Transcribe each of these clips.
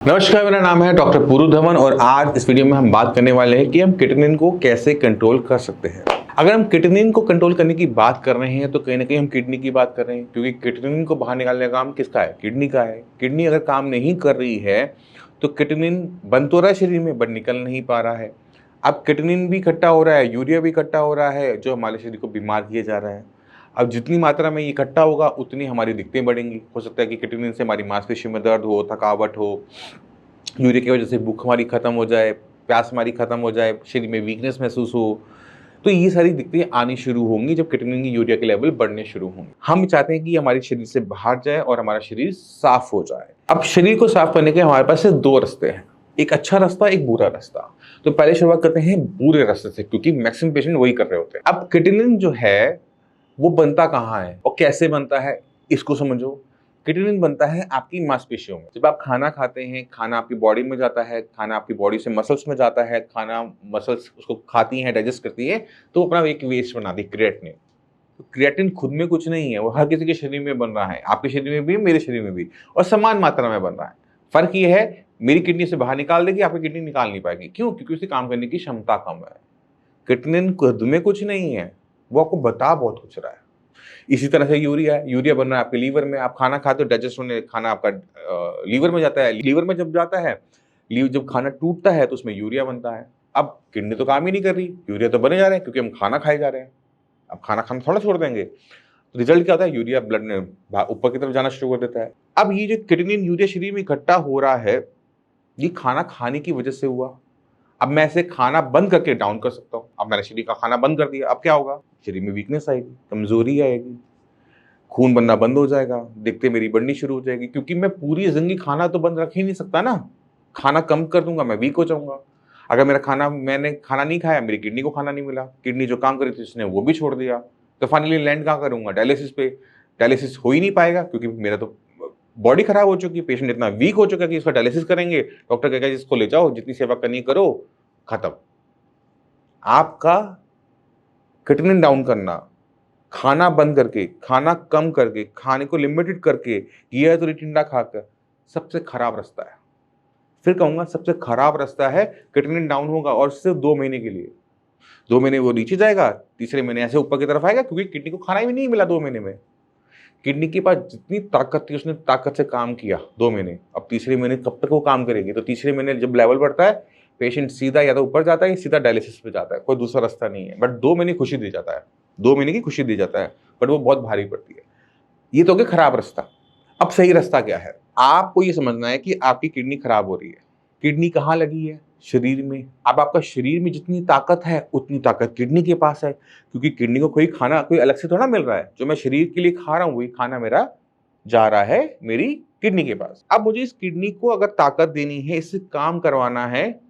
नमस्कार, मेरा नाम है डॉक्टर पूरू धवन और आज इस वीडियो में हम बात करने वाले हैं कि हम किटनिन को कैसे कंट्रोल कर सकते हैं। अगर हम किटनिन को कंट्रोल करने की बात कर रहे हैं तो कहीं ना कहीं हम किडनी की बात कर रहे हैं, क्योंकि किटनिन को बाहर निकालने का काम किसका है? किडनी का है। किडनी अगर काम नहीं कर रही है तो किटनिन बन तो रहा है शरीर में, बट निकल नहीं पा रहा है। अब किटनिन भी इकट्ठा हो रहा है, यूरिया भी इकट्ठा हो रहा है, जो हमारे शरीर को बीमार किए जा रहा है। अब जितनी मात्रा में ये इकट्ठा होगा उतनी हमारी दिक्कतें बढ़ेंगी। हो सकता है कि किटनिन से हमारी मांसपेशियों में दर्द हो, थकावट हो, यूरिया की वजह से भूख हमारी खत्म हो जाए, प्यास हमारी खत्म हो जाए, शरीर में वीकनेस महसूस हो। तो ये सारी दिक्कतें आनी शुरू होंगी जब किटनिन की यूरिया के लेवल बढ़ने शुरू होंगे। हम चाहते हैं कि हमारे शरीर से बाहर जाए और हमारा शरीर साफ हो जाए। अब शरीर को साफ करने के हमारे पास सिर्फ दो रास्ते हैं, एक अच्छा रास्ता, एक बुरा रास्ता। तो पहले शुरुआत करते हैं बुरे रास्ते से, क्योंकि मैक्सिमम पेशेंट वही कर रहे होते हैं। अब किटनिन जो है वो बनता कहाँ है और कैसे बनता है, इसको समझो। किटनिन बनता है आपकी मांसपेशियों में। जब आप खाना खाते हैं, खाना आपकी बॉडी में जाता है, खाना आपकी बॉडी से मसल्स में जाता है, खाना मसल्स उसको खाती हैं, डाइजेस्ट करती है, तो अपना एक वेस्ट बनाती है, क्रिएटिनिन। तो क्रिएटिनिन खुद में कुछ नहीं है, वो हर किसी के शरीर में बन रहा है, आपके शरीर में भी, मेरे शरीर में भी, और समान मात्रा में बन रहा है। फर्क ये है, मेरी किडनी से बाहर निकाल देगी, आपकी किडनी निकाल नहीं पाएगी। क्यों? क्योंकि उसकी काम करने की क्षमता कम है। किटनिन खुद में कुछ नहीं है, वो आपको बता बहुत कुछ रहा है। इसी तरह से यूरिया है, यूरिया बन रहा है आपके लीवर में। आप खाना खाते हो, डाइजेस्ट होने खाना आपका लीवर में जाता है, लीवर में जब जाता है, जब खाना टूटता है तो उसमें यूरिया बनता है। अब किडनी तो काम ही नहीं कर रही, यूरिया तो बने जा रहे हैं, क्योंकि हम खाना खाए जा रहे हैं। अब खाना खाना थोड़ा छोड़ देंगे तो रिजल्ट क्या होता है? यूरिया ब्लड में ऊपर की तरफ जाना शुरू कर देता है। अब ये जो किटनिन यूरिया शरीर में इकट्ठा हो रहा है, ये खाना खाने की वजह से हुआ। अब मैं इसे खाना बंद करके डाउन कर सकता हूँ। अब मैंने शरीर का खाना बंद कर दिया, अब क्या होगा? शरीर में वीकनेस आएगी, कमजोरी आएगी, खून बनना बंद हो जाएगा, दिक्कतें मेरी बढ़नी शुरू हो जाएगी, क्योंकि मैं पूरी जिंदगी खाना तो बंद रख ही नहीं सकता ना। खाना कम कर दूंगा, मैं वीक हो जाऊंगा। अगर मैंने खाना नहीं खाया, मेरी किडनी को खाना नहीं मिला, किडनी जो काम करी थी उसने वो भी छोड़ दिया, तो फाइनली लैंड कहाँ करूंगा? डायलिसिस पे। डायलिसिस हो ही नहीं पाएगा, क्योंकि मेरा तो बॉडी खराब हो चुकी है, पेशेंट इतना वीक हो चुका है कि इसका डायलिसिस करेंगे, डॉक्टर कहेगा जिसको ले जाओ, जितनी सेवा करनी करो, खत्म। आपका किटनिन डाउन करना, खाना बंद करके, खाना कम करके, खाने को लिमिटेड करके, ये तो टिंडा खाकर, सबसे खराब रास्ता है। फिर कहूंगा सबसे खराब रास्ता है। किटनिन डाउन होगा और सिर्फ 2 महीने के लिए। 2 महीने वो नीचे जाएगा, तीसरे महीने ऐसे ऊपर की तरफ आएगा, क्योंकि किडनी को खाना भी नहीं मिला 2 महीने में। किडनी के पास जितनी ताकत थी उसने ताकत से काम किया 2 महीने। अब तीसरे महीने कब तक वो काम करेगी? तो तीसरे महीने जब लेवल बढ़ता है, पेशेंट सीधा या तो ऊपर जाता है या सीधा डायलिसिस पे जाता है, कोई दूसरा रास्ता नहीं है। बट 2 महीने खुशी दी जाता है, 2 महीने की खुशी दी जाता है, बट वो बहुत भारी पड़ती है। ये तो हो गया खराब रास्ता। अब सही रास्ता क्या है? आपको ये समझना है कि आपकी किडनी खराब हो रही है। किडनी कहाँ लगी है? शरीर में। अब आपका शरीर में जितनी ताकत है उतनी ताकत किडनी के पास है, क्योंकि किडनी को कोई खाना कोई अलग से थोड़ा मिल रहा है। जो मैं शरीर के लिए खा रहा हूँ वही खाना मेरा जा रहा है मेरी किडनी के पास। अब मुझे इस किडनी को अगर ताकत देनी है, इससे काम करवाना है,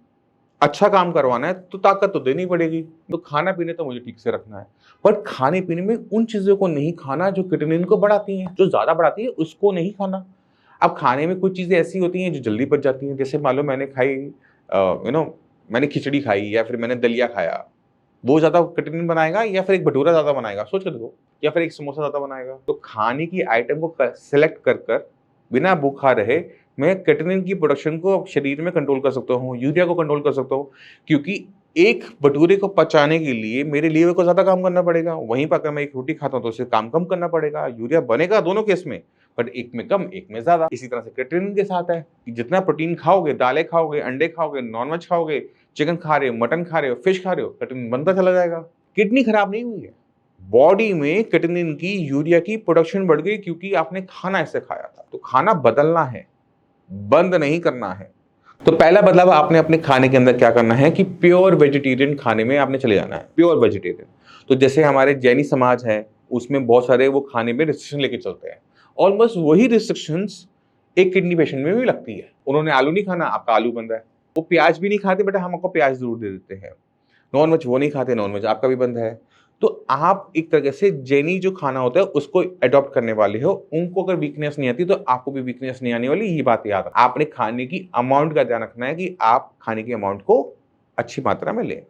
अच्छा काम करवाना है, तो ताकत तो देनी पड़ेगी। तो खाना पीने तो मुझे ठीक से रखना है, पर खाने पीने में उन चीजों को नहीं खाना जो किटनिन को बढ़ाती हैं, जो ज्यादा बढ़ाती है उसको नहीं खाना। अब खाने में कुछ चीजें ऐसी होती हैं जो जल्दी पच जाती हैं। जैसे मान लो मैंने खाई मैंने खिचड़ी खाई या फिर मैंने दलिया खाया, वो ज्यादा किटनिन बनाएगा या फिर एक भटूरा ज्यादा बनाएगा? सोच कर देखो। या फिर एक समोसा ज्यादा बनाएगा? तो खाने की आइटम को सेलेक्ट कर कर बिना भूखा रहे मैं किटनिन की प्रोडक्शन को शरीर में कंट्रोल कर सकता हूँ, यूरिया को कंट्रोल कर सकता हूँ। क्योंकि एक भटूरे को पचाने के लिए मेरे लीवर को ज्यादा काम करना पड़ेगा, वहीं पर अगर मैं एक रोटी खाता हूँ तो उसे काम कम करना पड़ेगा। यूरिया बनेगा दोनों केस में, बट एक में कम, एक में ज्यादा। इसी तरह से किटनिन के साथ है कि जितना प्रोटीन खाओगे, दालें खाओगे, अंडे खाओगे, नॉनवेज खाओगे, चिकन खा रहे हो, मटन खा रहे हो, फिश खा रहे हो, किटनिन बनता चला जाएगा। किडनी खराब नहीं हुई है, बॉडी में किटनिन की, यूरिया की प्रोडक्शन बढ़ गई, क्योंकि आपने खाना ऐसे खाया था। तो खाना बदलना है, बंद नहीं करना है। तो पहला बदलाव आपने अपने खाने के अंदर क्या करना है कि प्योर वेजिटेरियन खाने में आपने चले जाना है, प्योर वेजिटेरियन। तो जैसे हमारे जैनी समाज है, उसमें बहुत सारे वो खाने में रिस्ट्रिक्शन लेके चलते हैं। ऑलमोस्ट वही रिस्ट्रिक्शंस एक किडनी पेशेंट में भी लगती है। उन्होंने आलू नहीं खाना, आपका आलू बंद है। वो प्याज भी नहीं खाते, बेटा हम आपको प्याज जरूर दे देते हैं। नॉनवेज वो नहीं खाते, नॉनवेज आपका भी बंद है। तो आप एक तरह से जैनी जो खाना होता है उसको अडॉप्ट करने वाले हो। उनको अगर वीकनेस नहीं आती तो आपको भी वीकनेस नहीं आने वाली। ये बात याद रखना। आपने खाने की अमाउंट का ध्यान रखना है कि आप खाने की अमाउंट को अच्छी मात्रा में लें।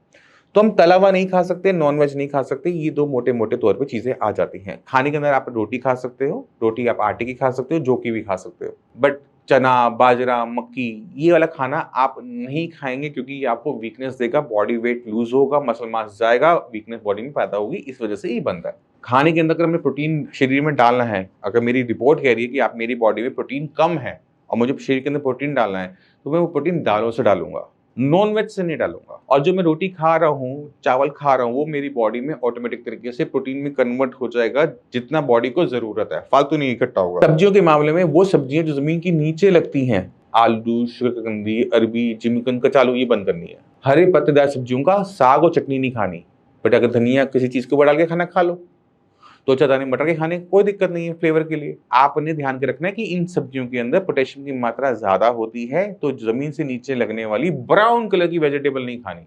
तो हम तला हुआ नहीं खा सकते, नॉनवेज नहीं खा सकते, ये दो मोटे मोटे तौर पे चीजें आ जाती हैं। खाने के अंदर आप रोटी खा सकते हो, रोटी आप आटे की खा सकते हो, जौ की भी खा सकते हो, बट चना, बाजरा, मक्की, ये वाला खाना आप नहीं खाएंगे क्योंकि ये आपको वीकनेस देगा, बॉडी वेट लूज होगा, मसल मास जाएगा, वीकनेस बॉडी में पैदा होगी, इस वजह से ये बनता है। खाने के अंदर अगर हमें प्रोटीन शरीर में डालना है, अगर मेरी रिपोर्ट कह रही है कि आप मेरी बॉडी में प्रोटीन कम है और मुझे शरीर के अंदर प्रोटीन डालना है, तो मैं वो प्रोटीन दालों से डालूंगा, नॉन वेज से नहीं डालूंगा। और जो मैं रोटी खा रहा हूँ, चावल खा रहा हूँ, वो मेरी बॉडी में ऑटोमेटिक तरीके से प्रोटीन में कन्वर्ट हो जाएगा जितना बॉडी को जरूरत है, फालतू नहीं इकट्ठा होगा। सब्जियों के मामले में वो सब्जियां जो जमीन की नीचे लगती हैं, आलू, शकरकंदी, अरबी, जिमीकंद, कचालू, ये बंद करनी है। हरे पत्तेदार सब्जियों का साग और चटनी नहीं खानी, बट अगर धनिया किसी चीज के ऊपर डाल के खाना खा लो, तो दाने मटर के खाने कोई दिक्कत नहीं है फ्लेवर के लिए। आपने ध्यान के रखना है कि इन सब्जियों के अंदर पोटेशियम की मात्रा ज्यादा होती है, तो जमीन से नीचे लगने वाली ब्राउन कलर की वेजिटेबल नहीं खानी।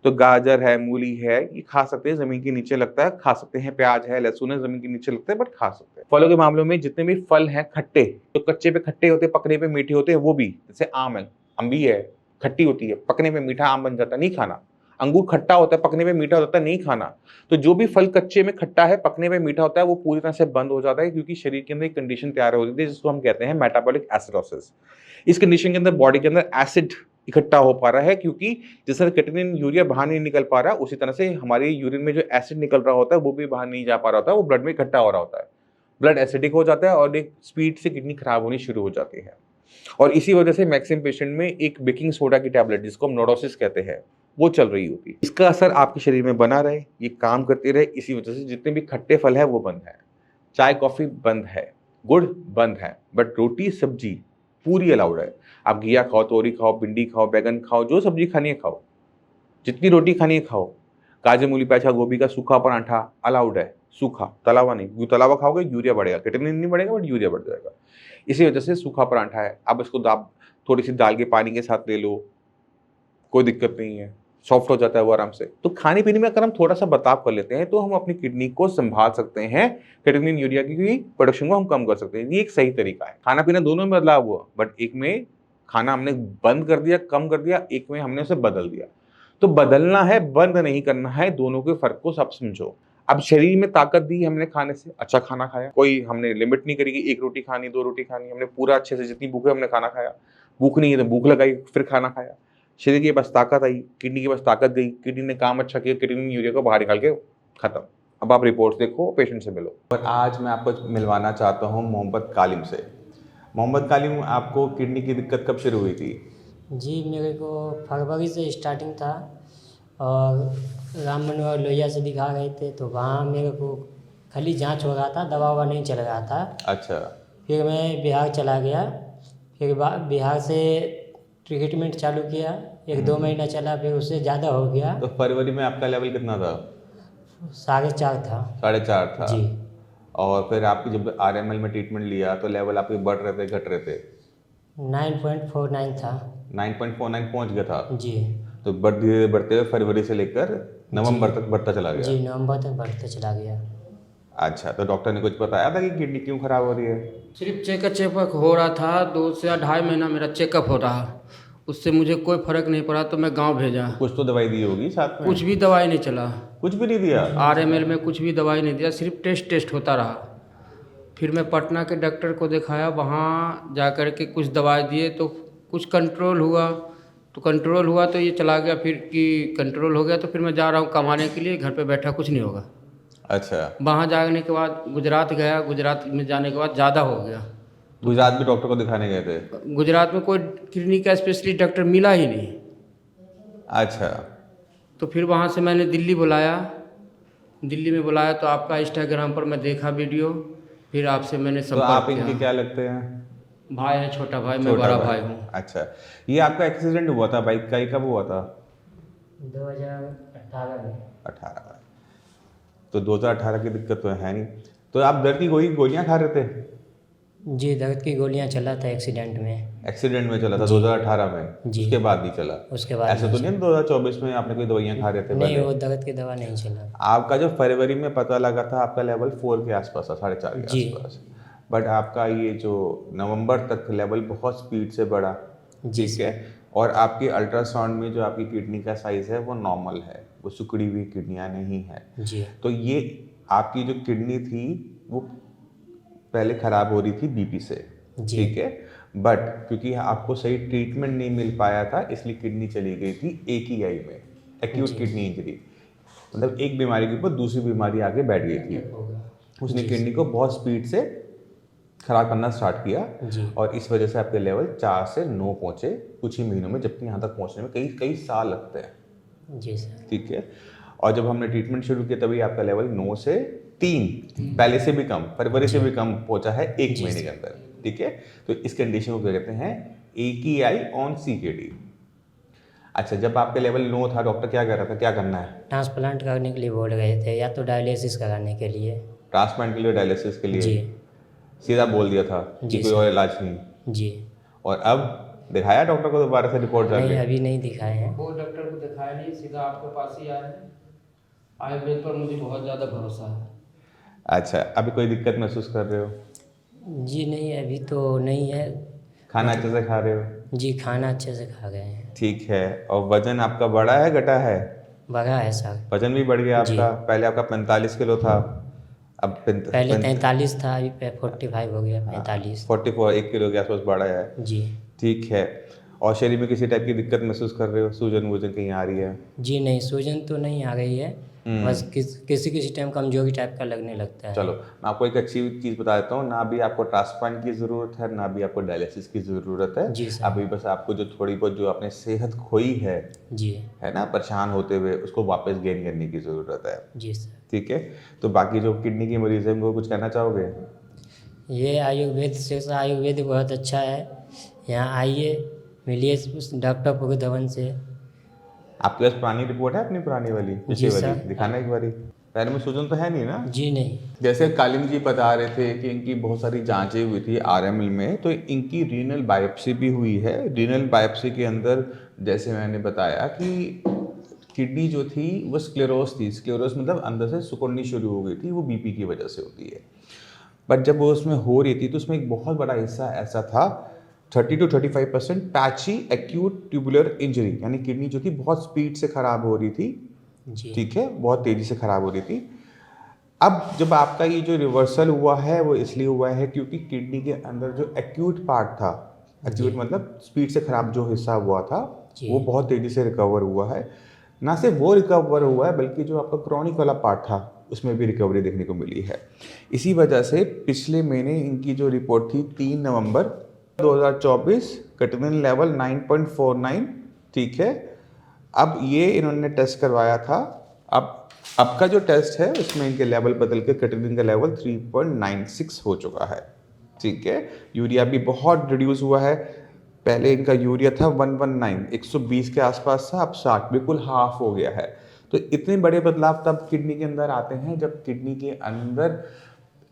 तो गाजर है, मूली है, ये खा सकते हैं, जमीन के नीचे लगता है, खा सकते हैं। प्याज है, लहसुन है, जमीन के नीचे लगता है, बट खा सकते हैं। फलों के मामलों में जितने भी फल हैं खट्टे, तो कच्चे पे खट्टे होते हैं, पकने पे मीठे होते हैं, वो भी, जैसे आम है, अम्बी है, खट्टी होती है, पकने पे मीठा आम बन जाता है, नहीं खाना। अंगूर खट्टा होता है, पकने पे मीठा होता है, नहीं खाना। तो जो भी फल कच्चे में खट्टा है, पकने में मीठा होता है, वो पूरी तरह से बंद हो जाता है, क्योंकि शरीर के अंदर एक कंडीशन तैयार हो जाती है जिसको हम कहते हैं मेटाबॉलिक एसिडोसिस। इस कंडीशन के अंदर बॉडी के अंदर एसिड इकट्ठा हो पा रहा है, क्योंकि जिस तरह क्रिएटिनिन यूरिया बाहर नहीं निकल पा रहा, उसी तरह से हमारे यूरिन में जो एसिड निकल रहा होता है वो भी बाहर नहीं जा पा रहा होता है, वो ब्लड में इकट्ठा हो रहा होता है। ब्लड एसिडिक हो जाता है और एक स्पीड से किडनी खराब होनी शुरू हो जाती है। और इसी वजह से मैक्सिमम पेशेंट में एक बेकिंग सोडा की टैबलेट, जिसको हम नोडोसिस कहते हैं, वो चल रही होती है। इसका असर आपके शरीर में बना रहे, ये काम करते रहे, इसी वजह से जितने भी खट्टे फल है वो बंद है, चाय कॉफी बंद है, गुड़ बंद है, बट रोटी सब्जी पूरी अलाउड है। आप घिया खाओ, तोरी खाओ, भिंडी खाओ, बैगन खाओ, जो सब्जी खानी है खाओ, जितनी रोटी खानी है खाओ। गाजर, मूली, प्याज, गोभी का सूखा पराठा अलाउड है, सूखा, तला हुआ नहीं। तला हुआ खाओगे यूरिया बढ़ेगा, क्रिएटिनिन नहीं बढ़ेगा बट यूरिया बढ़ जाएगा। इसी वजह से सूखा पराठा है, आप इसको थोड़ी सी दाल के पानी के साथ ले लो, कोई दिक्कत नहीं है, सॉफ्ट हो जाता है वो आराम से। तो खाने पीने में अगर हम थोड़ा सा बदलाव कर लेते हैं तो हम अपनी किडनी को संभाल सकते हैं, क्रिएटिनिन यूरिया की प्रोडक्शन को हम कम कर सकते हैं। ये एक सही तरीका है। खाना पीना दोनों में बदलाव हुआ, बट एक में खाना हमने बंद कर दिया, कम कर दिया, एक में हमने उसे बदल दिया। तो बदलना है, बंद नहीं करना है, दोनों के फर्क को सब समझो। अब शरीर में ताकत दी हमने खाने से, अच्छा खाना खाया, कोई हमने लिमिट नहीं करी कि 1 रोटी खानी, 2 रोटी खानी, हमने पूरा अच्छे से जितनी भूख है हमने खाना खाया। भूख नहीं है तो भूख लगाई, फिर खाना खाया। शरीर के पास ताकत आई, किडनी के पास ताकत गई, किडनी ने काम अच्छा किया, क्रिएटिनिन यूरिया को बाहर निकाल के खत्म। अब आप रिपोर्ट्स देखो, पेशेंट से मिलो। और आज मैं आपको मिलवाना चाहता हूँ मोहम्मद कालिम से। मोहम्मद कालिम, आपको किडनी की दिक्कत कब शुरू हुई थी? जी, मेरे को फरवरी से स्टार्टिंग था और राम मनोहर लोहिया से दिखा गए थे, तो वहाँ मेरे को खाली जांच हो रहा था, दवा ववा नहीं चल रहा था। अच्छा। फिर मैं बिहार चला गया, फिर बिहार से ट्रीटमेंट चालू किया, 1-2 महीना चला, फिर उससे ज़्यादा हो गया। तो फरवरी में आपका लेवल कितना था? 4.5 था। 4.5 था जी। और फिर आपकी जब RML में ट्रीटमेंट लिया तो लेवल आपके बढ़ रहे थे, घट रहे थे? 9.49 था। 9.49 पहुंच गया था जी। तो धीरे बढ़ते हुए फरवरी से लेकर नवंबर तक बढ़ता चला गया? जी, नवंबर तक बढ़ते चला गया। अच्छा, तो डॉक्टर ने कुछ बताया था कि किडनी क्यों खराब हो रही है? सिर्फ चेकअप हो रहा था, 2 से 2.5 महीना मेरा चेकअप हो रहा, उससे मुझे कोई फर्क नहीं पड़ा, तो मैं गांव भेजा। कुछ तो दवाई दी होगी साथ में? कुछ भी दवाई नहीं चला, कुछ भी नहीं दिया? RML में कुछ भी दवाई नहीं दिया, सिर्फ टेस्ट होता रहा। फिर मैं पटना के डॉक्टर को दिखाया, वहाँ जा कर के कुछ दवाई दिए तो कुछ कंट्रोल हुआ, तो ये चला गया। फिर कि कंट्रोल हो गया तो फिर मैं जा रहा हूँ कमाने के लिए, घर पे बैठा कुछ नहीं होगा। अच्छा। वहाँ जाने के बाद गुजरात गया, गुजरात में जाने के बाद ज़्यादा हो गया। गुजरात में डॉक्टर को दिखाने गए थे? गुजरात में कोई किडनी का स्पेशलिस्ट डॉक्टर मिला ही नहीं। अच्छा। तो फिर वहाँ से मैंने दिल्ली में बुलाया, तो आपका इंस्टाग्राम पर मैं देखा वीडियो, फिर आपसे मैंने तो संपर्क आप किया। इनके क्या लगते हैं? भाई है, छोटा भाई, मैं बड़ा भाई हूँ। अच्छा, ये आपका एक्सीडेंट हुआ था बाइक का, ये कब हुआ था? 2018 में। 18 में। तो 2018 की दिक्कत तो है नहीं। तो आप दर्द की गोलियां खा रहे थे? जी, दर्द की गोलियां चला था एक्सीडेंट में। एक्सीडेंट में चला था 2018 में? जी। उसके बाद नहीं चला? उसके बाद ऐसा तो नहीं 2024 में आपने कोई दवाइयां खा रहे थे? नहीं, वो दर्द की दवा नहीं चला। आपका जो फरवरी में पता लगा था आपका लेवल 4 के आसपास था, 4.5 के जी। आसपास, बट आपका ये जो नवंबर तक लेवल बहुत स्पीड से बढ़ा, ठीक है। और आपके अल्ट्रासाउंड में जो आपकी किडनी का साइज है वो नॉर्मल है, वो सिकुड़ी हुई किडनियाँ नहीं है। जी। तो ये आपकी जो किडनी थी वो पहले खराब हो रही थी बीपी से, ठीक है। बट क्योंकि आपको सही ट्रीटमेंट नहीं मिल पाया था इसलिए किडनी चली गई थी एक ही आई में, एक्यूट किडनी इंजरी, मतलब एक बीमारी के ऊपर दूसरी बीमारी आगे बैठ गई थी। उसने किडनी को बहुत स्पीड से खराब करना स्टार्ट किया जी और इस वजह से आपके लेवल 4 से 9 पहुंचे कुछ ही महीनों में, जबकि यहाँ तक पहुंचने में कई कई साल लगते हैं। जी सर। ठीक है, और जब हमने ट्रीटमेंट शुरू किया तभी आपका लेवल 9 से 3 पहले से भी कम, फरवरी से भी कम पहुंचा है एक महीने के अंदर। ठीक है, तो इस कंडीशन को क्या कहते हैं, AKI ऑन CKD। अच्छा, जब आपके लेवल 9 था डॉक्टर क्या कह रहा था, क्या करना है? ट्रांसप्लांट करने के लिए बोल रहे थे, या तो डायलिसिस कराने के लिए। ट्रांसप्लांट के लिए, डायलिसिस के लिए जी सीधा बोल दिया था कि कोई और इलाज नहीं। जी। और अब दिखाया डॉक्टर को दोबारा से रिपोर्ट नहीं, जाके? अभी नहीं दिखाए हैं। वो डॉक्टर को दिखाया नहीं, सीधा आपके पास ही आए। आयुर्वेद पर मुझे बहुत ज़्यादा भरोसा है। अच्छा, अभी कोई दिक्कत महसूस कर रहे हो? जी नहीं, अभी तो नहीं है। खाना अच्छे से खा रहे हो? जी, खाना अच्छे से खा गए हैं। ठीक है, और वजन आपका बढ़ा है घटा है? बढ़ा है सर। वजन भी बढ़ गया जी। आपका, पहले आपका 45 किलो था, अब पहले 43 था, अभी 45 हो गया, 45। 44, 1 किलो के आसपास बढ़ा है। जी ठीक है, और शरीर में किसी टाइप की दिक्कत महसूस कर रहे हो, सूजन वूजन कहीं आ रही है? जी नहीं, सूजन तो नहीं आ रही है, बस किसी टाइम कमजोरी टाइप का लगने लगता है। चलो मैं आपको एक अच्छी चीज़ बता देता हूँ, ना भी आपको ट्रांसप्लांट की ज़रूरत है ना भी आपको डायलिसिस की ज़रूरत है। जी सर। अभी बस आपको जो थोड़ी बहुत जो आपने सेहत खोई जी है ना, परेशान होते हुए, उसको वापस गेन करने की ज़रूरत है। जी सर। ठीक है, तो बाकी जो किडनी की मरीज है उनको कुछ कहना चाहोगे? ये आयुर्वेद से, आयुर्वेद बहुत अच्छा है, यहाँ आइए, मिलिए उस डॉक्टर पुरुधवन से। आपके पास पुरानी रिपोर्ट है अपनी, पुरानी वाली पिछली जी वाली? सर। दिखाना एक बारी। पैर में सूजन तो है नहीं ना? जी नहीं। जैसे कालिम जी बता रहे थे कि इनकी बहुत सारी जांचें हुई थी RML में, तो इनकी रीनल बायोप्सी भी हुई है। रीनल बायोप्सी के अंदर जैसे मैंने बताया कि किडनी जो थी वो स्क्लेरोस थी। स्क्लेरोस मतलब अंदर से सिकुड़नी शुरू हो गई थी, वो BP की वजह से होती है। बट जब वो उसमें हो रही थी तो उसमें एक बहुत बड़ा हिस्सा ऐसा था, 30 to 35% patchy acute tubular injury, यानी किडनी जो थी बहुत स्पीड से ख़राब हो रही थी। जी ठीक है, बहुत तेज़ी से ख़राब हो रही थी। अब जब आपका ये जो रिवर्सल हुआ है वो इसलिए हुआ है क्योंकि किडनी के अंदर जो एक्यूट पार्ट था, एक्यूट मतलब स्पीड से ख़राब जो हिस्सा हुआ था, जी। वो बहुत तेज़ी से रिकवर हुआ है। ना सिर्फ वो रिकवर हुआ है बल्कि जो आपका क्रॉनिक वाला पार्ट था उसमें भी रिकवरी देखने को मिली है। इसी वजह से पिछले महीने इनकी जो रिपोर्ट थी 3 नवंबर 2024, क्रिएटिनिन लेवल 9.49। ठीक है, अब ये इन्होंने टेस्ट करवाया था, अब का जो टेस्ट है उसमें इनके लेवल बदल के क्रिएटिनिन का लेवल 3.96 हो चुका है। ठीक है, यूरिया भी बहुत रिड्यूस हुआ है। पहले इनका यूरिया था 119, 120 के आसपास था, अब 60, बिल्कुल हाफ हो गया है। तो इतने बड़े बदलाव तब किडनी के अंदर आते हैं जब किडनी के अंदर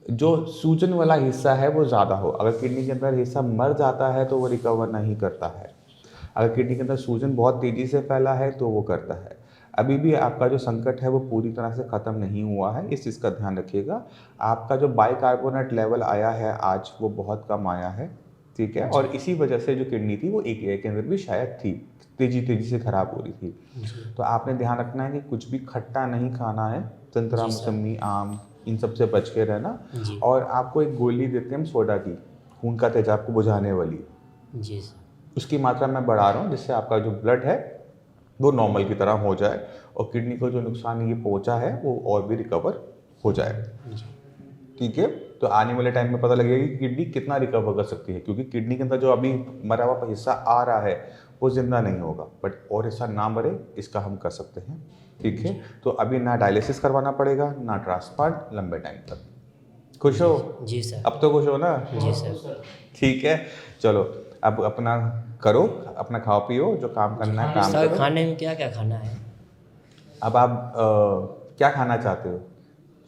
जो सूजन वाला हिस्सा है वो ज़्यादा हो। अगर किडनी के अंदर हिस्सा मर जाता है तो वो रिकवर नहीं करता है। अगर किडनी के अंदर सूजन बहुत तेज़ी से फैला है तो वो करता है। अभी भी आपका जो संकट है वो पूरी तरह से ख़त्म नहीं हुआ है, इस चीज़ का ध्यान रखिएगा। आपका जो बाइकार्बोनेट लेवल आया है आज, वो बहुत कम आया है। ठीक है, और इसी वजह से जो किडनी थी वो AKI के अंदर भी शायद थी, तेज़ी से ख़राब हो रही थी। तो आपने ध्यान रखना है कि कुछ भी खट्टा नहीं खाना है, संतरा, मौसमी, आम, इन सब से बच के रहना। और आपको एक गोली देते हैं हम सोडा की, खून का तेजाब को बुझाने वाली। जी सर। उसकी मात्रा मैं बढ़ा रहा हूँ जिससे आपका जो ब्लड है वो नॉर्मल की तरह हो जाए और किडनी को जो नुकसान ये पहुँचा है वो और भी रिकवर हो जाए। ठीक है, तो आने वाले टाइम में पता लगेगा कि किडनी कितना रिकवर कर सकती है, क्योंकि किडनी के अंदर जो अभी मरा हुआ हिस्सा आ रहा है वो जिंदा नहीं होगा, बट और हिस्सा ना मरे इसका हम कर सकते हैं। ठीक है, तो अभी ना डायलिसिस करवाना पड़ेगा ना ट्रांसप्लांट लंबे टाइम तक। खुश हो? जी सर। अब तो खुश हो ना? जी सर। ठीक है, चलो अब अपना करो, अपना खाओ पियो, जो काम करना है काम सर, करो। खाने में क्या क्या खाना है? अब आप क्या खाना चाहते हो?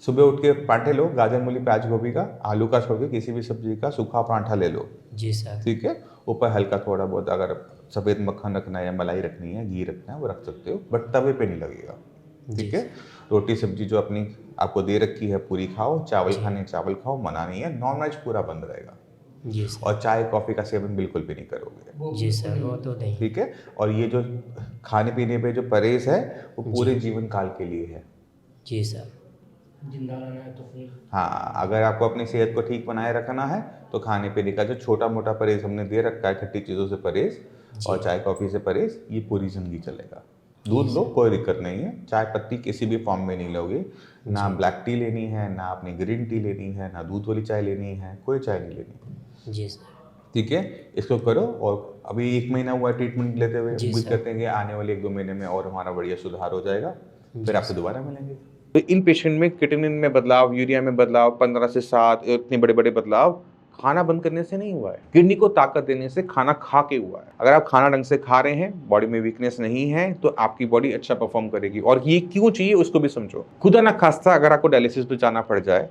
सुबह उठ के पराठे लो, गाजर मूली प्याज गोभी का, आलू का छोड़ के किसी भी सब्जी का सूखा पराठा ले लो। जी सर। ठीक है, ऊपर हल्का थोड़ा बहुत अगर सफ़ेद मक्खन रखना है या मलाई रखनी है, घी रखना है, वो रख सकते हो, बट तवे पे नहीं लगेगा। ठीक है, रोटी सब्जी जो अपनी आपको दे रखी है पूरी खाओ, चावल खाने चावल खाओ, मना नहीं है, नॉन वेज पूरा बंद रहेगा। जी सर। और चाय कॉफ़ी का सेवन बिल्कुल भी नहीं करोगे। जी सर, वो तो नहीं। ठीक है, और ये जो खाने पीने पे जो परहेज है वो पूरे जीवन काल के लिए है। जी सर। जिंदा रहना है तो फिर हाँ, अगर आपको अपनी सेहत को ठीक बनाए रखना है तो खाने पीने का जो छोटा मोटा परहेज हमने दे रखा है, खट्टी चीज़ों से परहेज और चाय कॉफ़ी से परहेज, ये पूरी ज़िंदगी चलेगा। दूध लो, कोई दिक्कत नहीं है, चाय पत्ती किसी भी फॉर्म में नहीं लोगे, ना ब्लैक टी लेनी है, ना अपनी ग्रीन टी लेनी है, ना दूध वाली चाय लेनी है, कोई चाय नहीं लेनी। जी सर। ठीक है, इसको करो। और अभी 1 महीना हुआ ट्रीटमेंट लेते हुए, उम्मीद करते हैं कि आने वाले 1-2 महीने में और हमारा बढ़िया सुधार हो जाएगा, फिर आपसे दोबारा मिलेंगे। तो इन पेशेंट में क्रिएटिनिन में बदलाव, यूरिया में बदलाव, 15 से 7 इतने बड़े बड़े बदलाव खाना बंद करने से नहीं हुआ है, किडनी को ताकत देने से खाना खा के हुआ है। अगर आप खाना ढंग से खा रहे हैं, बॉडी में वीकनेस नहीं है, तो आपकी बॉडी अच्छा परफॉर्म करेगी। और ये क्यों चाहिए उसको भी समझो। खुदा ना खास्ता अगर आपको डायलिसिस पे जाना पड़ जाए,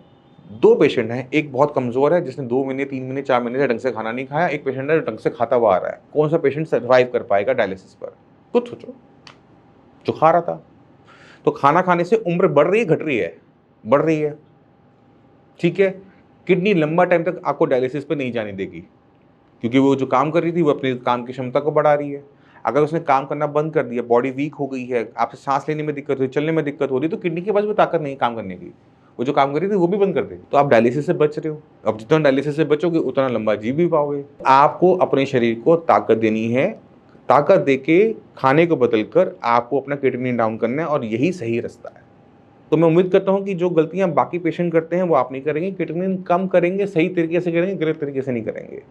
2 पेशेंट हैं, एक बहुत कमजोर है जिसने 2 महीने 3 महीने 4 महीने से ढंग से खाना नहीं खाया, एक पेशेंट है जो ढंग से खाता हुआ आ रहा है। कौन सा पेशेंट सर्वाइव कर पाएगा डायलिसिस पर? खुद सोचो। जो खा रहा था, तो खाना खाने से उम्र बढ़ रही है घट रही है? बढ़ रही है। ठीक है, किडनी लंबा टाइम तक आपको डायलिसिस पे नहीं जाने देगी, क्योंकि वो जो काम कर रही थी वो अपनी काम की क्षमता को बढ़ा रही है। अगर उसने काम करना बंद कर दिया, बॉडी वीक हो गई है, आपसे सांस लेने में दिक्कत हो रही, चलने में दिक्कत हो रही, तो किडनी के पास भी ताकत नहीं काम करने की, वो जो काम कर रही थी वो भी बंद कर देगी। तो आप डायलिसिस से बच रहे हो। अब जितना डायलिसिस से बचोगे उतना लंबा जी भी पाओगे। आपको अपने शरीर को ताकत देनी है, ताकत देके खाने को बदलकर आपको अपना किडनी डाउन करना है, और यही सही रास्ता है। तो मैं उम्मीद करता हूं कि जो गलतियां बाकी पेशेंट करते हैं वो आप नहीं करेंगे, किडनी कम करेंगे, सही तरीके से करेंगे, गलत तरीके से नहीं करेंगे।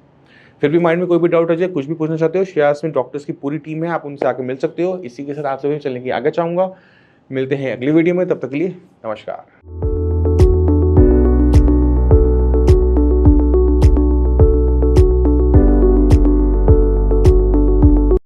फिर भी माइंड में कोई भी डाउट हो जाए, कुछ भी पूछना चाहते हो, शेयर्स में डॉक्टर्स की पूरी टीम है, आप उनसे आके मिल सकते हो। इसी के साथ आपसे चलने की आगे चाहूँगा। मिलते हैं अगली वीडियो में, तब तक के लिए नमस्कार।